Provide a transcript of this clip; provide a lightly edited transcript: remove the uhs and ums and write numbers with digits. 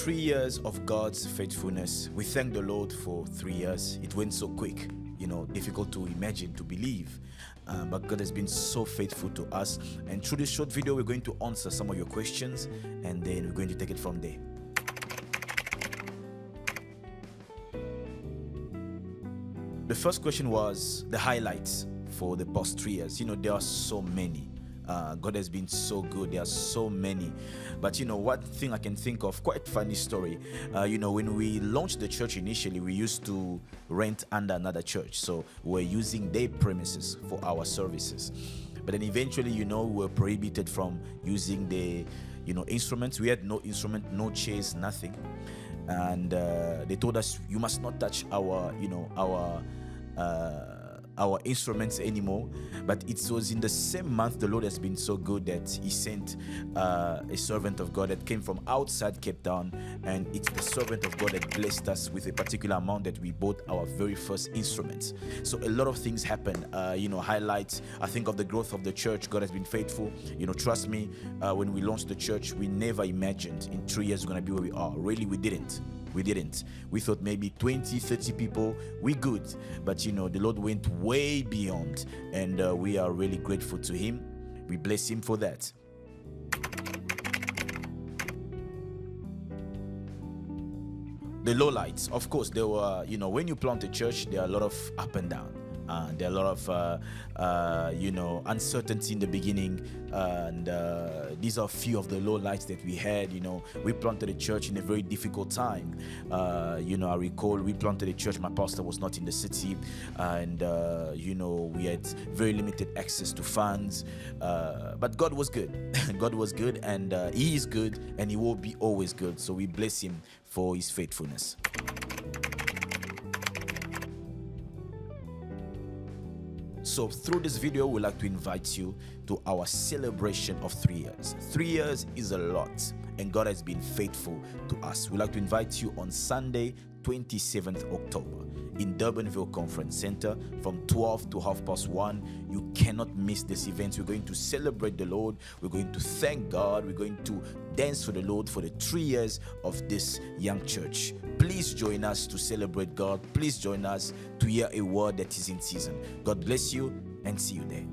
3 years of God's faithfulness. We thank the Lord for 3 years. It went so quick, difficult to imagine, to believe. But God has been so faithful to us. And through this short video, we're going to answer some of your questions, and then we're going to take it from there. The first question was the highlights for the past 3 years. There are so many. God has been so good. There are so many. But one thing I can think of, quite funny story. When we launched the church initially, we used to rent under another church. So we're using their premises for our services. But then eventually, we were prohibited from using the, instruments. We had no instrument, no chairs, nothing. And they told us, you must not touch our instruments anymore. But it was in the same month the Lord has been so good that He sent a servant of God that came from outside Cape Town, and it's the servant of God that blessed us with a particular amount that we bought our very first instruments. So a lot of things happen. Highlights, I think, of the growth of the church. God has been faithful. Trust me, when we launched the church, we never imagined in 3 years we're going to be where we are. Really, we didn't. We thought maybe 20, 30 people, we good. But the Lord went way beyond, and we are really grateful to Him. We bless Him for that. The lowlights, of course, there were, when you plant a church, there are a lot of up and down. There are a lot of, uncertainty in the beginning. And these are a few of the lowlights that we had. We planted a church in a very difficult time. I recall we planted a church. My pastor was not in the city. And, we had very limited access to funds. But God was good. God was good, and He is good, and He will be always good. So we bless Him for His faithfulness. So through this video, we'd like to invite you to our celebration of 3 years. 3 years is a lot, and God has been faithful to us. We'd like to invite you on Sunday, 27th October in Durbanville Conference Center from 12 to 1:30. You cannot miss this event. We're going to celebrate the Lord. We're going to thank God. We're going to dance for the Lord for the 3 years of this young church. Please join us to celebrate God. Please join us to hear a word that is in season. God bless you, and see you there.